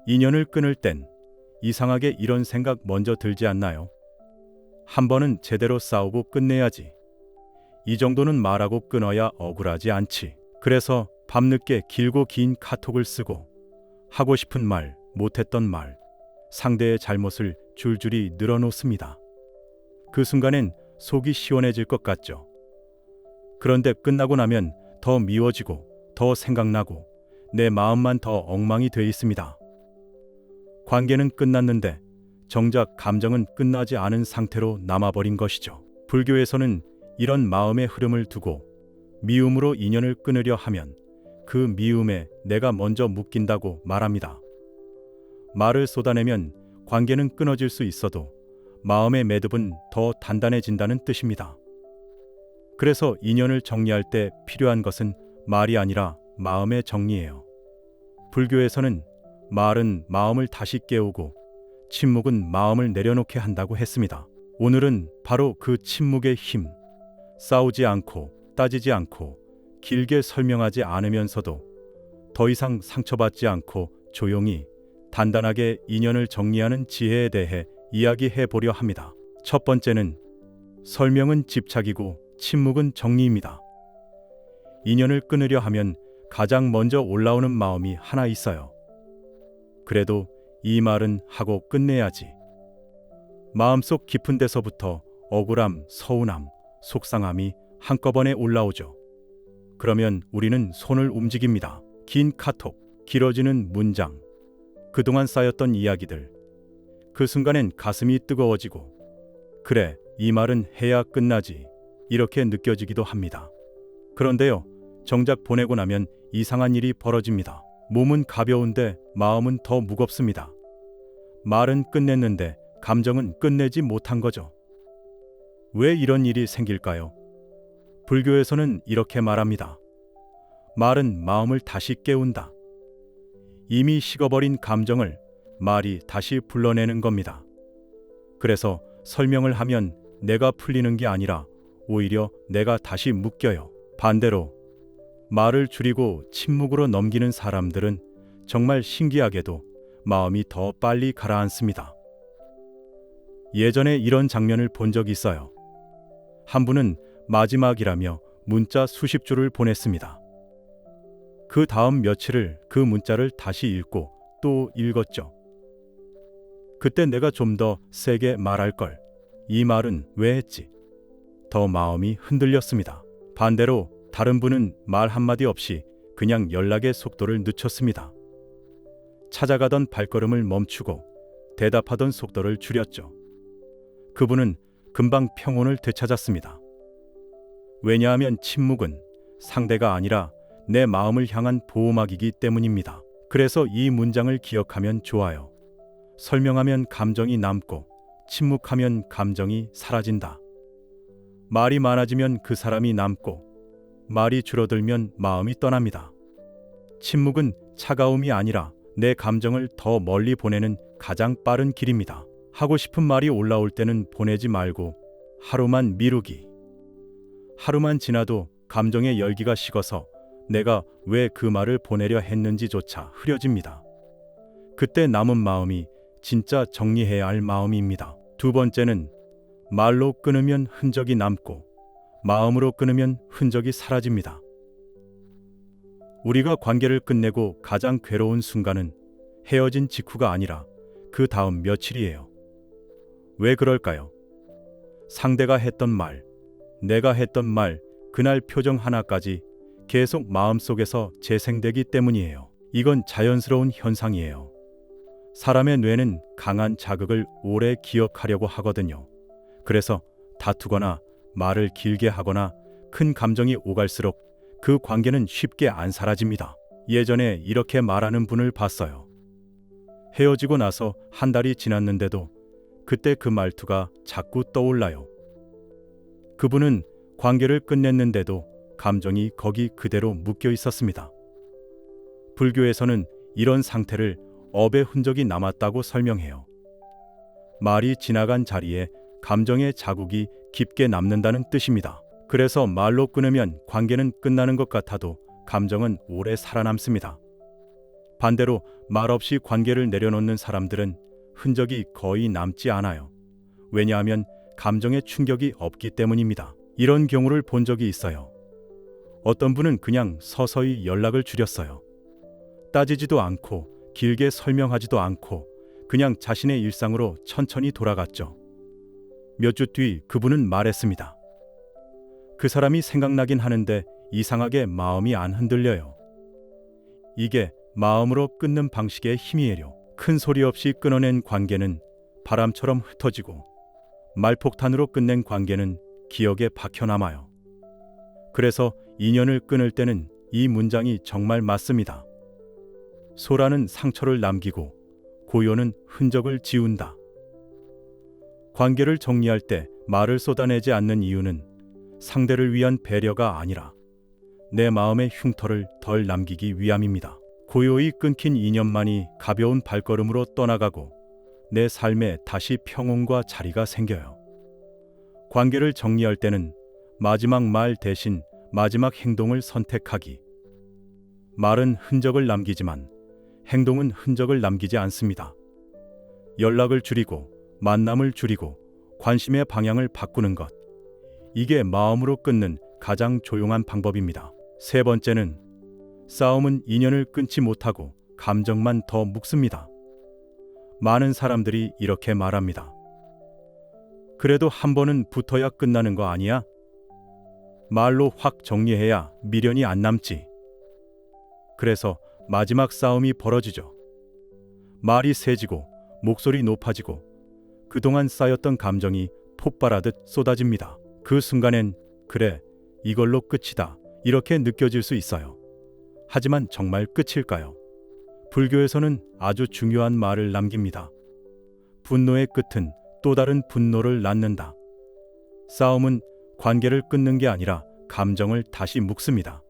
인연을 끊을 땐 이상하게 이런 생각 먼저 들지 않나요? 한 번은 제대로 싸우고 끝내야지. 이 정도는 말하고 끊어야 억울하지 않지. 그래서 밤늦게 길고 긴 카톡을 쓰고 하고 싶은 말, 못했던 말, 상대의 잘못을 줄줄이 늘어놓습니다. 그 순간엔 속이 시원해질 것 같죠. 그런데 끝나고 나면 더 미워지고 더 생각나고 내 마음만 더 엉망이 돼 있습니다. 관계는 끝났는데 정작 감정은 끝나지 않은 상태로 남아버린 것이죠. 불교에서는 이런 마음의 흐름을 두고 미움으로 인연을 끊으려 하면 그 미움에 내가 먼저 묶인다고 말합니다. 말을 쏟아내면 관계는 끊어질 수 있어도 마음의 매듭은 더 단단해진다는 뜻입니다. 그래서 인연을 정리할 때 필요한 것은 말이 아니라 마음의 정리예요. 불교에서는 말은 마음을 다시 깨우고 침묵은 마음을 내려놓게 한다고 했습니다. 오늘은 바로 그 침묵의 힘, 싸우지 않고 따지지 않고 길게 설명하지 않으면서도 더 이상 상처받지 않고 조용히 단단하게 인연을 정리하는 지혜에 대해 이야기해 보려 합니다. 첫 번째는 설명은 집착이고 침묵은 정리입니다. 인연을 끊으려 하면 가장 먼저 올라오는 마음이 하나 있어요. 그래도 이 말은 하고 끝내야지. 마음속 깊은 데서부터 억울함, 서운함, 속상함이 한꺼번에 올라오죠. 그러면 우리는 손을 움직입니다. 긴 카톡, 길어지는 문장, 그동안 쌓였던 이야기들. 그 순간엔 가슴이 뜨거워지고 그래, 이 말은 해야 끝나지. 이렇게 느껴지기도 합니다. 그런데요, 정작 보내고 나면 이상한 일이 벌어집니다. 몸은 가벼운데 마음은 더 무겁습니다. 말은 끝냈는데 감정은 끝내지 못한 거죠. 왜 이런 일이 생길까요? 불교에서는 이렇게 말합니다. 말은 마음을 다시 깨운다. 이미 식어버린 감정을 말이 다시 불러내는 겁니다. 그래서 설명을 하면 내가 풀리는 게 아니라 오히려 내가 다시 묶여요. 반대로 말을 줄이고 침묵으로 넘기는 사람들은 정말 신기하게도 마음이 더 빨리 가라앉습니다. 예전에 이런 장면을 본 적이 있어요. 한 분은 마지막이라며 문자 수십 줄을 보냈습니다. 그 다음 며칠을 그 문자를 다시 읽고 또 읽었죠. 그때 내가 좀 더 세게 말할 걸. 이 말은 왜 했지? 더 마음이 흔들렸습니다. 반대로 다른 분은 말 한마디 없이 그냥 연락의 속도를 늦췄습니다. 찾아가던 발걸음을 멈추고 대답하던 속도를 줄였죠. 그분은 금방 평온을 되찾았습니다. 왜냐하면 침묵은 상대가 아니라 내 마음을 향한 보호막이기 때문입니다. 그래서 이 문장을 기억하면 좋아요. 설명하면 감정이 남고 침묵하면 감정이 사라진다. 말이 많아지면 그 사람이 남고 말이 줄어들면 마음이 떠납니다. 침묵은 차가움이 아니라 내 감정을 더 멀리 보내는 가장 빠른 길입니다. 하고 싶은 말이 올라올 때는 보내지 말고 하루만 미루기. 하루만 지나도 감정의 열기가 식어서 내가 왜 그 말을 보내려 했는지조차 흐려집니다. 그때 남은 마음이 진짜 정리해야 할 마음입니다. 두 번째는 말로 끊으면 흔적이 남고 마음으로 끊으면 흔적이 사라집니다. 우리가 관계를 끝내고 가장 괴로운 순간은 헤어진 직후가 아니라 그 다음 며칠이에요. 왜 그럴까요? 상대가 했던 말, 내가 했던 말, 그날 표정 하나까지 계속 마음속에서 재생되기 때문이에요. 이건 자연스러운 현상이에요. 사람의 뇌는 강한 자극을 오래 기억하려고 하거든요. 그래서 다투거나 말을 길게 하거나 큰 감정이 오갈수록 그 관계는 쉽게 안 사라집니다. 예전에 이렇게 말하는 분을 봤어요. 헤어지고 나서 한 달이 지났는데도 그때 그 말투가 자꾸 떠올라요. 그분은 관계를 끝냈는데도 감정이 거기 그대로 묶여 있었습니다. 불교에서는 이런 상태를 업의 흔적이 남았다고 설명해요. 말이 지나간 자리에 감정의 자국이 깊게 남는다는 뜻입니다. 그래서 말로 끊으면 관계는 끝나는 것 같아도 감정은 오래 살아남습니다. 반대로 말없이 관계를 내려놓는 사람들은 흔적이 거의 남지 않아요. 왜냐하면 감정의 충격이 없기 때문입니다. 이런 경우를 본 적이 있어요. 어떤 분은 그냥 서서히 연락을 줄였어요. 따지지도 않고 길게 설명하지도 않고 그냥 자신의 일상으로 천천히 돌아갔죠. 몇 주 뒤 그분은 말했습니다. 그 사람이 생각나긴 하는데 이상하게 마음이 안 흔들려요. 이게 마음으로 끊는 방식의 힘이에요. 큰 소리 없이 끊어낸 관계는 바람처럼 흩어지고 말폭탄으로 끝낸 관계는 기억에 박혀남아요. 그래서 인연을 끊을 때는 이 문장이 정말 맞습니다. 소라는 상처를 남기고 고요는 흔적을 지운다. 관계를 정리할 때 말을 쏟아내지 않는 이유는 상대를 위한 배려가 아니라 내 마음의 흉터를 덜 남기기 위함입니다. 고요히 끊긴 인연만이 가벼운 발걸음으로 떠나가고 내 삶에 다시 평온과 자리가 생겨요. 관계를 정리할 때는 마지막 말 대신 마지막 행동을 선택하기. 말은 흔적을 남기지만 행동은 흔적을 남기지 않습니다. 연락을 줄이고 만남을 줄이고 관심의 방향을 바꾸는 것. 이게 마음으로 끊는 가장 조용한 방법입니다. 세 번째는 싸움은 인연을 끊지 못하고 감정만 더 묵습니다. 많은 사람들이 이렇게 말합니다. 그래도 한 번은 붙어야 끝나는 거 아니야? 말로 확 정리해야 미련이 안 남지. 그래서 마지막 싸움이 벌어지죠. 말이 세지고 목소리 높아지고 그동안 쌓였던 감정이 폭발하듯 쏟아집니다. 그 순간엔 그래, 이걸로 끝이다 이렇게 느껴질 수 있어요. 하지만 정말 끝일까요? 불교에서는 아주 중요한 말을 남깁니다. 분노의 끝은 또 다른 분노를 낳는다. 싸움은 관계를 끊는 게 아니라 감정을 다시 묵습니다.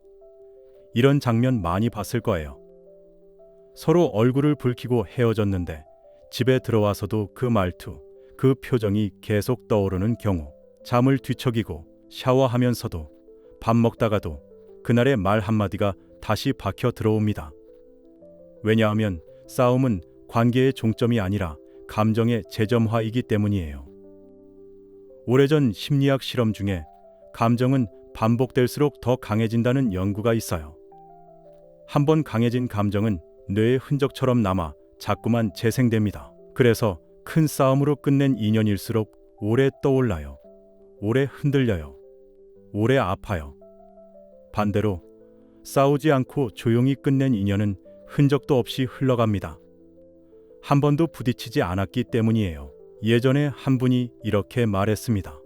이런 장면 많이 봤을 거예요. 서로 얼굴을 붉히고 헤어졌는데 집에 들어와서도 그 말투, 그 표정이 계속 떠오르는 경우, 잠을 뒤척이고 샤워하면서도 밥 먹다가도 그날의 말 한마디가 다시 박혀 들어옵니다. 왜냐하면 싸움은 관계의 종점이 아니라 감정의 재점화이기 때문이에요. 오래전 심리학 실험 중에 감정은 반복될수록 더 강해진다는 연구가 있어요. 한번 강해진 감정은 뇌의 흔적처럼 남아 자꾸만 재생됩니다. 그래서 큰 싸움으로 끝낸 인연일수록 오래 떠올라요. 오래 흔들려요. 오래 아파요. 반대로 싸우지 않고 조용히 끝낸 인연은 흔적도 없이 흘러갑니다. 한 번도 부딪히지 않았기 때문이에요. 예전에 한 분이 이렇게 말했습니다.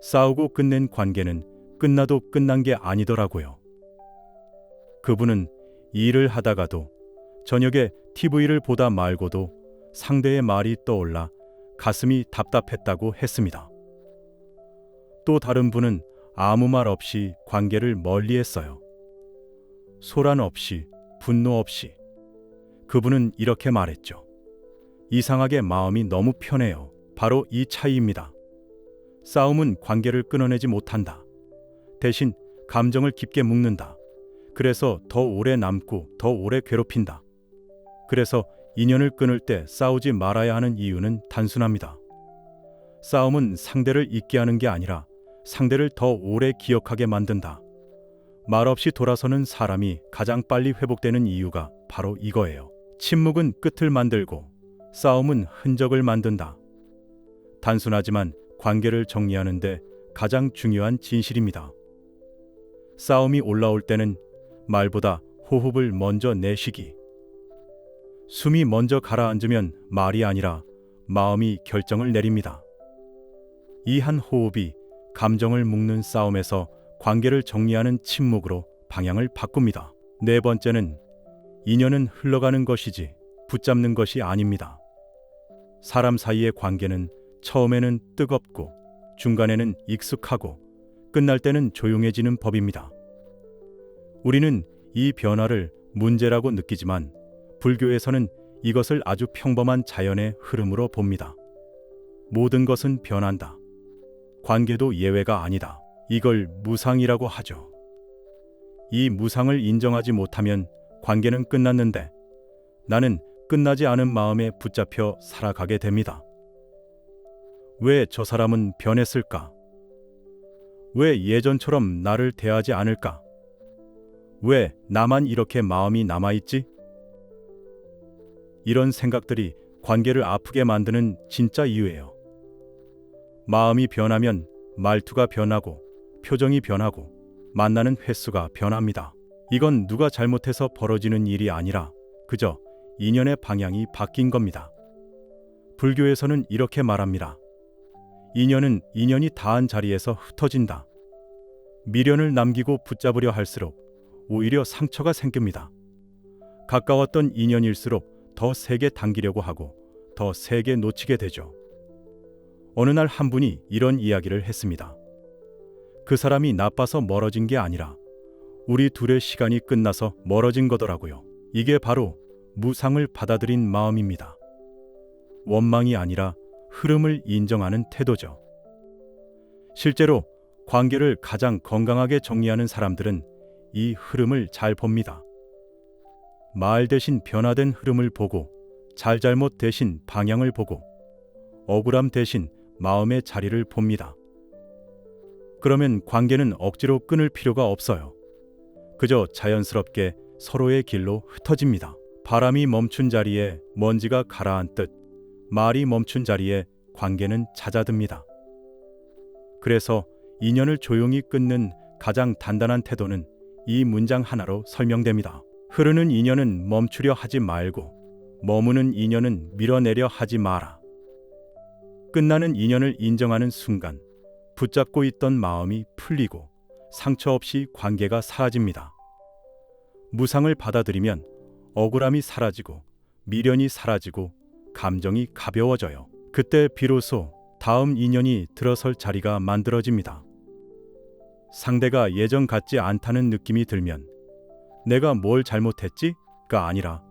싸우고 끝낸 관계는 끝나도 끝난 게 아니더라고요. 그분은 일을 하다가도 저녁에 TV를 보다 말고도 상대의 말이 떠올라 가슴이 답답했다고 했습니다. 또 다른 분은 아무 말 없이 관계를 멀리했어요. 소란 없이, 분노 없이. 그분은 이렇게 말했죠. 이상하게 마음이 너무 편해요. 바로 이 차이입니다. 싸움은 관계를 끊어내지 못한다. 대신 감정을 깊게 묵는다. 그래서 더 오래 남고 더 오래 괴롭힌다. 그래서 인연을 끊을 때 싸우지 말아야 하는 이유는 단순합니다. 싸움은 상대를 잊게 하는 게 아니라 상대를 더 오래 기억하게 만든다. 말없이 돌아서는 사람이 가장 빨리 회복되는 이유가 바로 이거예요. 침묵은 끝을 만들고 싸움은 흔적을 만든다. 단순하지만 관계를 정리하는데 가장 중요한 진실입니다. 싸움이 올라올 때는 말보다 호흡을 먼저 내쉬기. 숨이 먼저 가라앉으면 말이 아니라 마음이 결정을 내립니다. 이 한 호흡이 감정을 묶는 싸움에서 관계를 정리하는 침묵으로 방향을 바꿉니다. 네 번째는 인연은 흘러가는 것이지 붙잡는 것이 아닙니다. 사람 사이의 관계는 처음에는 뜨겁고 중간에는 익숙하고 끝날 때는 조용해지는 법입니다. 우리는 이 변화를 문제라고 느끼지만 불교에서는 이것을 아주 평범한 자연의 흐름으로 봅니다. 모든 것은 변한다. 관계도 예외가 아니다. 이걸 무상이라고 하죠. 이 무상을 인정하지 못하면 관계는 끝났는데 나는 끝나지 않은 마음에 붙잡혀 살아가게 됩니다. 왜 저 사람은 변했을까? 왜 예전처럼 나를 대하지 않을까? 왜 나만 이렇게 마음이 남아있지? 이런 생각들이 관계를 아프게 만드는 진짜 이유예요. 마음이 변하면 말투가 변하고 표정이 변하고 만나는 횟수가 변합니다. 이건 누가 잘못해서 벌어지는 일이 아니라 그저 인연의 방향이 바뀐 겁니다. 불교에서는 이렇게 말합니다. 인연은 인연이 닿은 자리에서 흩어진다. 미련을 남기고 붙잡으려 할수록 오히려 상처가 생깁니다. 가까웠던 인연일수록 더 세게 당기려고 하고 더 세게 놓치게 되죠. 어느 날 한 분이 이런 이야기를 했습니다. 그 사람이 나빠서 멀어진 게 아니라 우리 둘의 시간이 끝나서 멀어진 거더라고요. 이게 바로 무상을 받아들인 마음입니다. 원망이 아니라 흐름을 인정하는 태도죠. 실제로 관계를 가장 건강하게 정리하는 사람들은 이 흐름을 잘 봅니다. 말 대신 변화된 흐름을 보고 잘잘못 대신 방향을 보고 억울함 대신 마음의 자리를 봅니다. 그러면 관계는 억지로 끊을 필요가 없어요. 그저 자연스럽게 서로의 길로 흩어집니다. 바람이 멈춘 자리에 먼지가 가라앉듯 말이 멈춘 자리에 관계는 잦아듭니다. 그래서 인연을 조용히 끊는 가장 단단한 태도는 이 문장 하나로 설명됩니다. 흐르는 인연은 멈추려 하지 말고 머무는 인연은 밀어내려 하지 마라. 끝나는 인연을 인정하는 순간 붙잡고 있던 마음이 풀리고 상처 없이 관계가 사라집니다. 무상을 받아들이면 억울함이 사라지고 미련이 사라지고 감정이 가벼워져요. 그때 비로소 다음 인연이 들어설 자리가 만들어집니다. 상대가 예전 같지 않다는 느낌이 들면 내가 뭘 잘못했지?가 아니라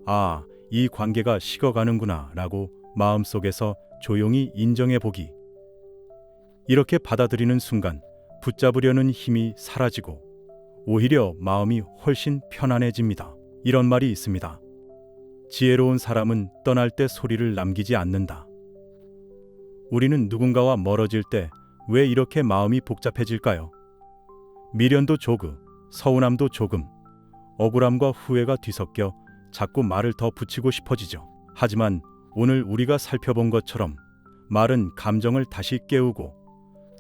아, 이 관계가 식어가는구나 라고 마음속에서 조용히 인정해 보기. 이렇게 받아들이는 순간 붙잡으려는 힘이 사라지고 오히려 마음이 훨씬 편안해집니다. 이런 말이 있습니다. 지혜로운 사람은 떠날 때 소리를 남기지 않는다. 우리는 누군가와 멀어질 때 왜 이렇게 마음이 복잡해질까요? 미련도 조금, 서운함도 조금, 억울함과 후회가 뒤섞여 자꾸 말을 더 붙이고 싶어지죠. 하지만 오늘 우리가 살펴본 것처럼 말은 감정을 다시 깨우고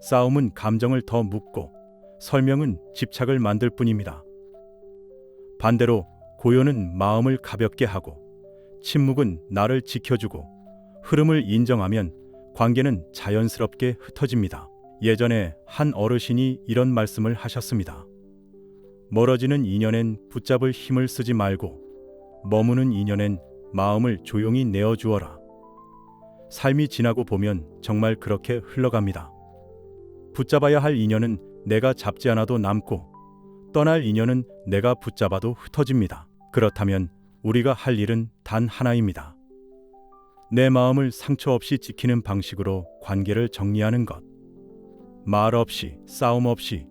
싸움은 감정을 더 묻고 설명은 집착을 만들 뿐입니다. 반대로 고요는 마음을 가볍게 하고 침묵은 나를 지켜주고 흐름을 인정하면 관계는 자연스럽게 흩어집니다. 예전에 한 어르신이 이런 말씀을 하셨습니다. 멀어지는 인연엔 붙잡을 힘을 쓰지 말고 머무는 인연엔 마음을 조용히 내어주어라. 삶이 지나고 보면 정말 그렇게 흘러갑니다. 붙잡아야 할 인연은 내가 잡지 않아도 남고 떠날 인연은 내가 붙잡아도 흩어집니다. 그렇다면 우리가 할 일은 단 하나입니다. 내 마음을 상처 없이 지키는 방식으로 관계를 정리하는 것. 말 없이, 싸움 없이,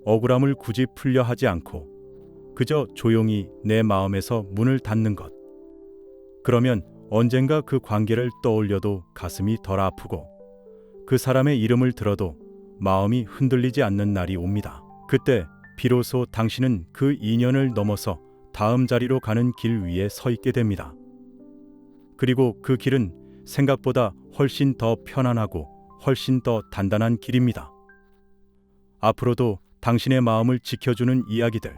억울함을 굳이 풀려 하지 않고 그저 조용히 내 마음에서 문을 닫는 것. 그러면 언젠가 그 관계를 떠올려도 가슴이 덜 아프고 그 사람의 이름을 들어도 마음이 흔들리지 않는 날이 옵니다. 그때 비로소 당신은 그 인연을 넘어서 다음 자리로 가는 길 위에 서 있게 됩니다. 그리고 그 길은 생각보다 훨씬 더 편안하고 훨씬 더 단단한 길입니다. 앞으로도 당신의 마음을 지켜주는 이야기들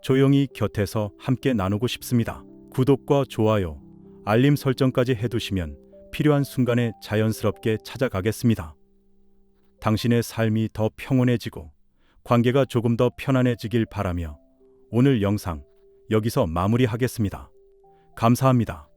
조용히 곁에서 함께 나누고 싶습니다. 구독과 좋아요, 알림 설정까지 해두시면 필요한 순간에 자연스럽게 찾아가겠습니다. 당신의 삶이 더 평온해지고 관계가 조금 더 편안해지길 바라며 오늘 영상 여기서 마무리하겠습니다. 감사합니다.